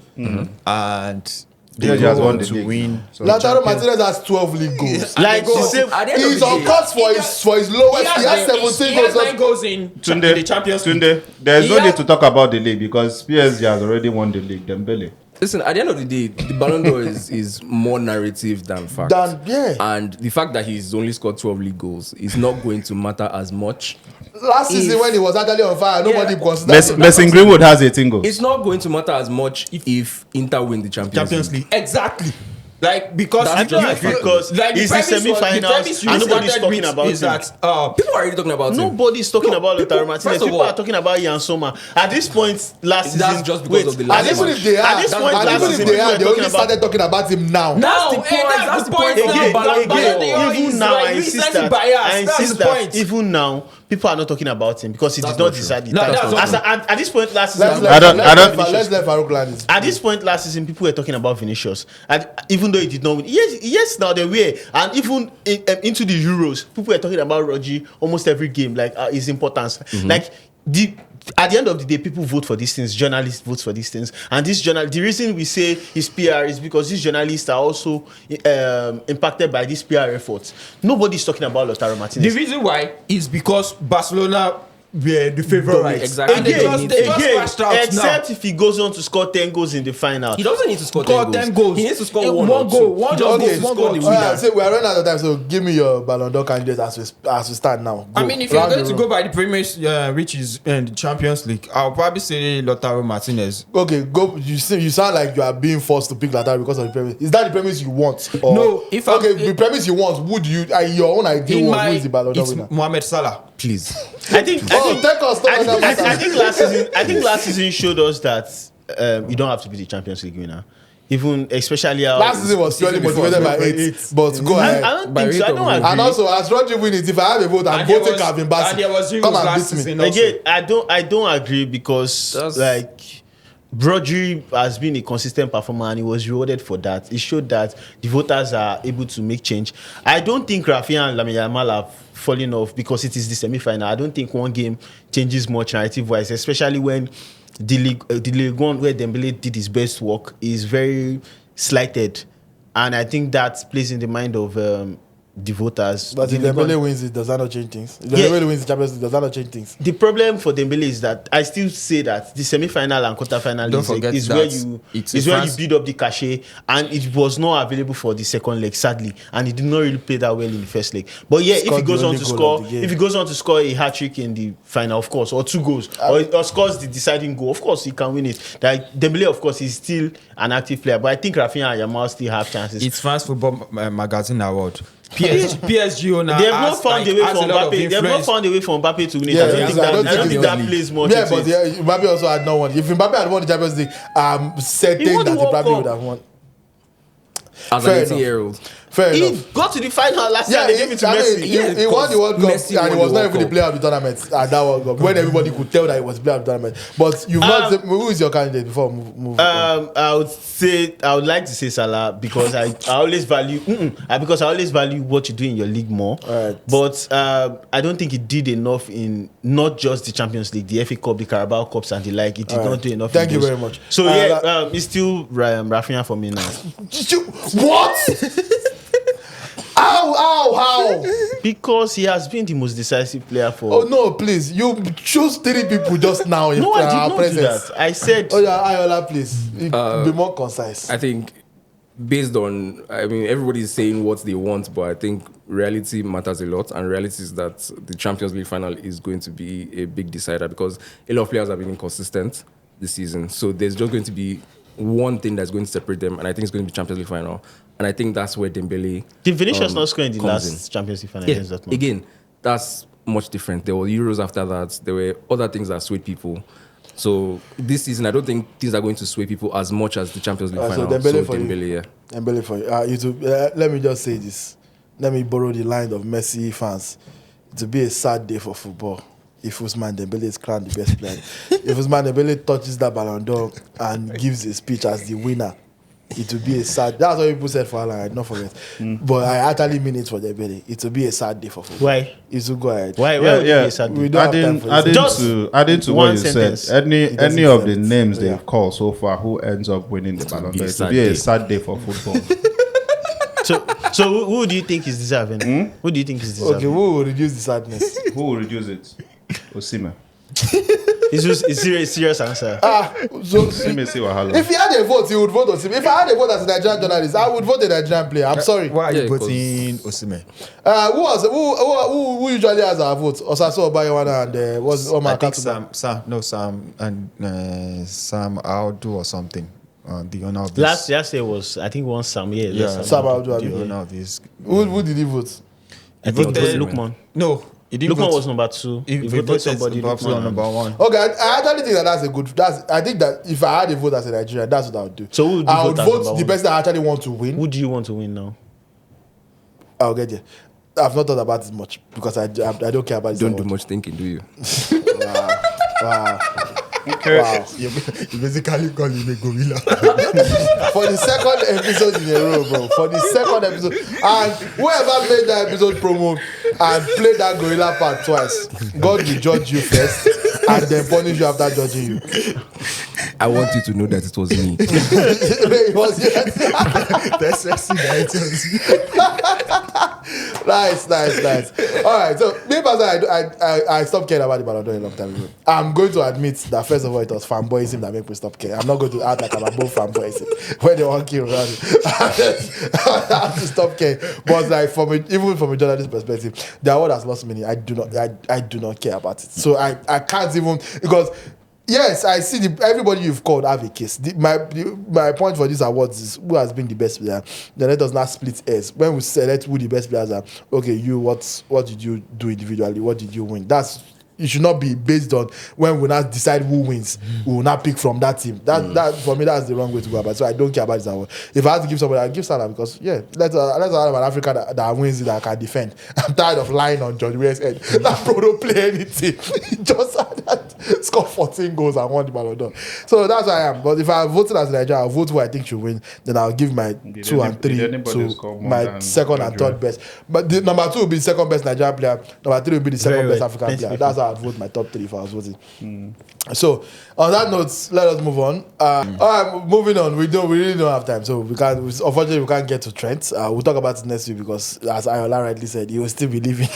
and they He has go won on the to league. win, Lautaro Martinez has 12 league goals. Like the same. He's on course for his lowest. He has 17 He has 9 goals. goals in the Champions League. Tunde, there is no Yeah. need to talk about the league because PSG has already won the league. Dembele. Listen, at the end of the day, the Ballon d'Or is more narrative than fact. And the fact that he's only scored 12 league goals is not going to matter as much. Last season when he was actually on fire, nobody considered him. Mason Greenwood has 18 goals. It's not going to matter as much if Inter win the Champions League. Exactly. Like because I don't agree because it's the semi-finals and nobody's talking about it. People are already talking about him. Nobody's talking about Lautaro Martinez. First of People all, are talking about Jan Sommer. At this point last season, that's just because of the last And even if they At are, this point last season, they people were only talking about. started talking about him now. That's the point. Even now, I insist that even now, people are not talking about him because he did not decide the title. At this point last season, Let's let Faruq land this. at this point last season, people were talking about Vinicius, and even though he did not win, yes, now they were, and even into the Euros, people were talking about Rodri almost every game, like his importance. Like at the end of the day, people vote for these things. Journalists vote for these things, and the reason we say is PR is because these journalists are also impacted by these PR efforts. Nobody's talking about Lautaro Martinez. The reason why is because Barcelona were the favorite. Exactly. And they just crashed out except now. if he goes on to score 10 goals in the final. He doesn't need to score Score 10 goals. He needs to score one goal. goal. One He goal. just needs to One score goal. the winner. So we are running out of time. So give me your Ballon d'Or candidate as we start now. I Go. mean, if you're Round going the to room. go by the premise, which is in the Champions League, I'll probably say Lautaro Martinez. Okay, go. You sound like you are being forced to pick Lautaro because of the premise. Is that the premise you want? Or, No, if I'm- the premise you want, would you? Your own idea In was my, who is the Ballon d'Or it's winner? Mohamed Salah. Please. I think I think last season showed us that you don't have to be the Champions League winner. Even especially last season was purely motivated by eight. But go ahead. I don't By think so. I rate don't of agree. And also, as Rodri win it, if I have a vote, I'm And there voting was- Calvin and Bassey. there was Come Euros and last beat me. season also. Again, I don't agree because That's- Rodri has been a consistent performer and he was rewarded for that. It showed that the voters are able to make change. I don't think Rafinha and Lamine Yamal have fallen off because it is the semi-final. I don't think one game changes much narrative-wise, especially when the League One where Dembele did his best work is very slighted, and I think that plays in the mind of the voters. But The if League One- Dembele wins it, does that not change things? If Yeah. Dembele wins the Champions League, does that not change things? The problem for Dembele is that I still say that the semi-final and quarter-final Don't forget is that where you it's is a where you France- build up the cachet, and it was not available for the second leg, sadly, and he did not really play that well in the first leg. But yeah, if Scored he goes the on only to goal score, of the game. if he goes on to score a hat trick in the final, of course, or 2 goals, or scores the deciding goal, of course he can win it. Like Dembele, of course, is still an active player, but I think Rafinha and Yamal still have chances. It's France Football Magazine Award. PSG owner. They have not found a way has for a lot of Mbappe. They have not influence. found a way for Mbappe to win it. Yeah, I don't yeah, think so I that. don't I don't think think it that was- plays much. Yeah, into but it. Mbappe also had not won. If Mbappe had won the Champions League, I'm certain He won that the World Mbappe Cup. would have won. As Fair an enough. 18-year-old. Fair He got got to the final last year Yeah, and they gave it to Messi. he won the World Cup Messi and he won was the not World even the Cup. player of the tournament at that World Cup when everybody could tell that he was the player of the tournament. But you've not said, who is your candidate before we move on? I would like to say Salah because I always value because I always value what you do in your league more. Alright. But I don't think he did enough in not just the Champions League, the FA Cup, the Carabao Cups, and the like. He did Alright. not do enough. Thank in you those. very much. So it's still Rafinha for me now What? How? because he has been the most decisive player for. Oh no, please! You choose 3 people just now in No, I did our not presence. do that. I said. Oh yeah, Ayoola, please. Be more concise. I think based on, everybody is saying what they want, but I think reality matters a lot. And reality is that the Champions League final is going to be a big decider because a lot of players have been inconsistent this season. So there's just going to be one thing that's going to separate them, and I think it's going to be Champions League final. And I think that's where Dembele. Did Vinicius not score in the comes last Champions League final Yeah, against Dortmund? again, that's much different. There were Euros after that. There were other things that swayed people. So this season, I don't think things are going to sway people as much as the Champions League So final. Dembele for you. Dembele, yeah. Dembele for you. Let me just say this. Let me borrow the line of Messi fans. It will be a sad day for football if Ousmane Dembele is crowned the best player. If Ousmane Dembele touches that Ballon d'Or and gives a speech as the winner, it will be a sad. That's what people said for Alan. I don't forget. But I actually mean it for Dembele. It will be a sad day for football. Why? Izu, go ahead. Why? Yeah, Why would it yeah. be a sad We day? don't have time for this. Adding to one what you sentence. said, doesn't any of the deserve it. names Yeah. they've called so far who ends up winning the Ballon d'Or, a it will sad be a day. sad day for football. So who do you think is deserving? Who do you think is deserving? Okay, who will reduce the sadness? Who will reduce it? Osimhen. It's just a serious answer. So, Osimhen say wahala. if he had a vote, he would vote Osimhen. If I had a vote as a Nigerian journalist, I would vote a Nigerian player. I'm sorry. Why are you Yeah, voting Osimhen? Who usually has our vote? Osaso Obayewana and what's Omar I think Katuba? Sam Aldo or something. The owner of this. Last year was I think one Sam. Yeah. Sam Aldo, The Abi. owner of this. Who did he vote? I think it was voted- Lukman. No, he didn't Lukman vote. was number 2. He He voted voted somebody. Babs on Lukman. number 1. Okay, I actually think that's a good. I think that if I had a vote as a Nigerian, that's what I would do. So who would you I would vote as vote number the one? person I actually want to win. Who do you want to win now? I'll get you. I've not thought about it much because I don't care about this Don't do award. much thinking, do you? Wow. Wow. You basically call him a gorilla. For the second episode in a row, bro. For the second episode. And whoever made that episode promo and played that gorilla part twice, God will judge you first. and then punish you after judging you. I want you to know that it was me. It was That's sexy guy. Nice. All right, so me personally, I stopped caring about the Ballon d'Or a long time ago. I'm going to admit that first of all, it was fanboyism that made me stop caring. I'm not going to act like I'm above fanboyism when they want to kill Ronaldo. I have to stop caring. But like even from a journalist perspective, the award has lost meaning. I do not care about it. So I can't even, because yes, I see everybody you've called have a case. My point for these awards is who has been the best player. Then let us not split hairs. When we select who the best players are, okay, what did you do individually? What did you win? It should not be based on when we not decide who wins. We will not pick from that team. That for me, that's the wrong way to go about it. So I don't care about this award. If I have to give somebody, I'll give Salah, because let's have an Africa that wins it, that can defend. I'm tired of lying on John Weir's head. That bro don't play anything. He just scored 14 goals and won the Ballon d'Or. So that's why I am. But if I voted as Nigeria, I'll vote who I think should win. Then I'll give my 2 and 3 to my second and third best. But the number 2 will be second best Nigerian player. Number 3 will be the second best African player. That's how I'd vote my top 3 if I was voting. So on that note, let us move on. All right, moving on. We really don't have time, so unfortunately we can't get to Trent. We'll talk about it next week, because as Ayoola rightly said, he will still be leaving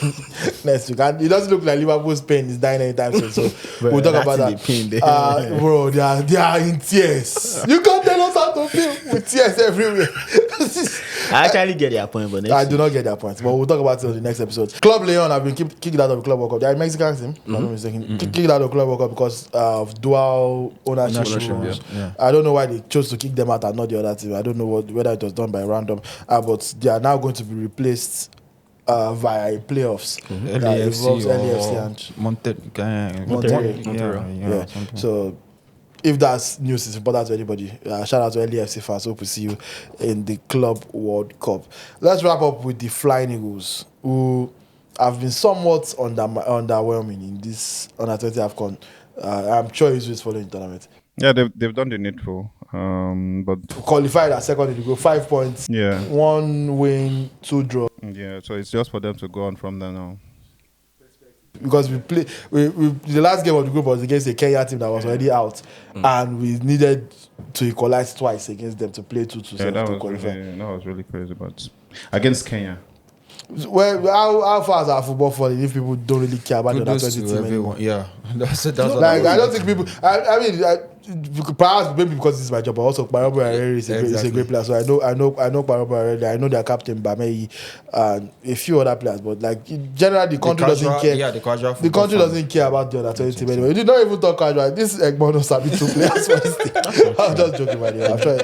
next week. And it doesn't look like Liverpool's pain is dying anytime soon. So we'll talk about that. Bro, they are in tears. You can't tell us how to feel with tears everywhere. I actually get their point, but I do not get their point. But we'll talk about it on the next episode. Club Leon have been kicked out of the Club World Cup. They are a Mexican team, if I'm not mistaken. Kicked out of the Club World Cup because of dual ownership rules. Yeah. I don't know why they chose to kick them out and not the other team. I don't know whether it was done by random. But they are now going to be replaced via playoffs. That involves LAFC and Monterrey. Yeah. So if that's news, it's important to anybody. Shout out to LAFC fans. Hope to see you in the Club World Cup. Let's wrap up with the Flying Eagles, who have been somewhat underwhelming in this under-20 AFCON. I'm sure he's following the tournament. Yeah, they've done the needful. But qualified as second in the group, 5 points. Yeah. 1 win, 2 draw. Yeah, so it's just for them to go on from there now. Because the last game of the group was against a Kenya team that was already out, and we needed to equalize twice against them to play 2-2 to qualify. That was really crazy, but against Kenya. Well, how far is our football falling if people don't really care about the under-20 team anymore? Yeah, that's like, I don't think people. I mean, perhaps maybe because this is my job, but also Barobo Areri is a great player. So I know Barobo Areri. I know their captain Bamei and a few other players. But like generally, the country doesn't care. Yeah, the country doesn't care about the under-20 team anyway. You did not even talk casual. This Egbono Sabi 2 players for this thing. I'm just joking, man. I'm trying.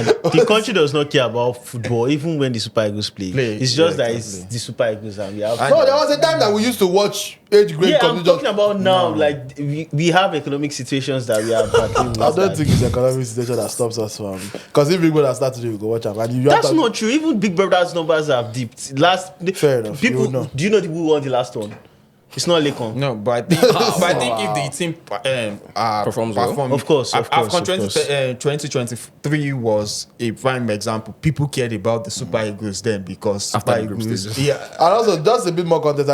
The country does not care about football, even when the Super Eagles play. It's just that it's the Super Eagles, and we have. No, there was a time that we used to watch age grade. Yeah, I'm talking about now. Like we have economic situations that we have. I don't think it's the economic situation that stops us from. Because if Big Brother starts today, we go watch them. That's not true. Even Big Brother's numbers have dipped. Fair enough. People, do you know the people who won the last one? It's not Lekon. No, but I think if the team performs well, of course. 2023 was a prime example. People cared about the Super Eagles then because Super Eagles. Yeah, and also just a bit more context.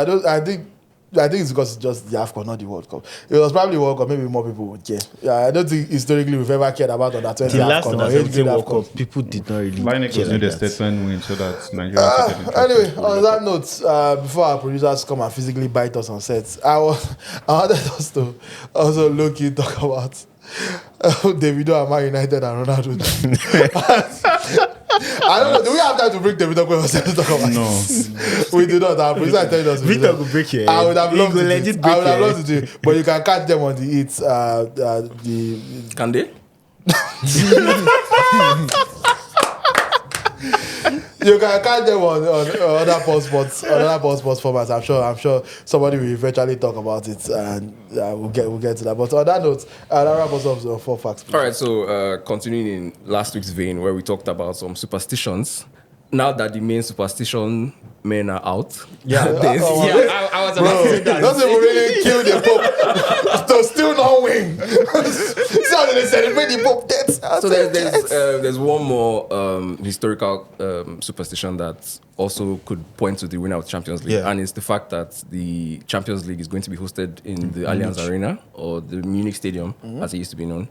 I think it's because it's just the AFCON, not the World Cup. If it was probably World Cup, maybe more people would care. Yeah, I don't think historically we've ever cared about under 20 the last AFCON. World Cup, people did not really Line care need a statement win so that Nigeria. Anyway, on that note, before our producers come and physically bite us on sets, I wanted us to also low-key talk about Davido and Man United and Ronaldo. I don't know. Do we have time to bring Davido to talk about this? We do not. Our producer telling us. Victor will break here. I would have loved to do it. But you can catch them on the hits. Can they? You can catch them on other post sports formats. I'm sure somebody will eventually talk about it, and we'll get to that. But on that note, that wraps us up 4 facts. Please. All right, so continuing in last week's vein where we talked about some superstitions. Now that the main superstition men are out, I was about to say that. Doesn't really kill the Pope to still not win. See how they celebrate the Pope death. So there's one more historical superstition that also could point to the winner of the Champions League, and it's the fact that the Champions League is going to be hosted in the Allianz Arena or the Munich Stadium, as it used to be known.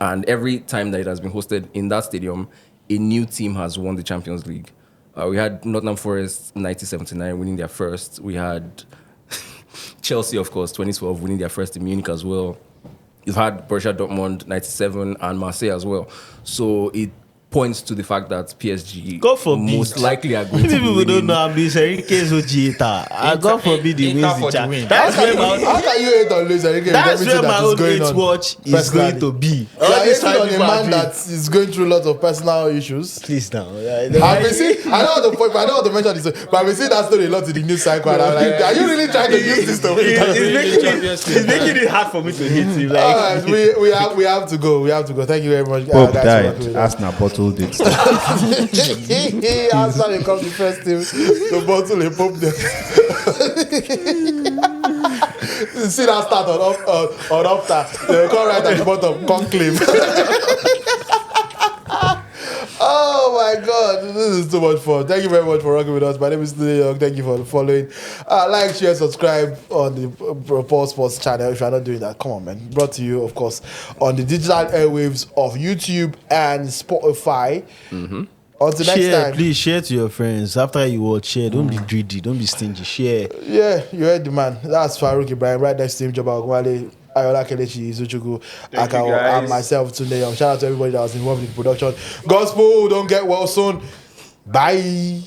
And every time that it has been hosted in that stadium, a new team has won the Champions League. We had Nottingham Forest 1979 winning their first. We had Chelsea, of course, 2012 winning their first in Munich as well. You've had Borussia Dortmund 97 and Marseille as well. So it points to the fact that PSG most likely are going to be winning. People don't know I'm this Enrique's Ojita. God forbid he wins the Champions. That's how can you hate on Luis Enrique? That's where my own hate watch is going to be. You are hating on a man that is going through a lot of personal issues. Please now. I don't want to mention this, but I've been seeing that story a lot in the news cycle. And I'm like, are you really trying to use this to win? It's making it hard for me to hate him. Like, we have to go. Thank you very much. Pope died. Arsenal bottled it. Arsenal becomes the first team to bottle a Pope death. See that start on Opta. They come right at the bottom. Conclave. Oh my God, this is too much fun. Thank you very much for rocking with us. My name is Tunde Young. Thank you for following. Like, share, subscribe on the Paul Sports channel if you're not doing that. Come on, man. Brought to you, of course, on the digital airwaves of YouTube and Spotify. Until next time. Please share to your friends. After you watch, share. Don't be greedy. Don't be stingy. Share. Yeah, you heard the man. That's Faruq Ibrahim. Right next to him, Joba Ogunwale, Ayoola, Kelechi, Izuchukwu, Akawor, and myself, Tunde Young. Shout out to everybody that was involved in the production. Gospel, don't get well soon. Bye.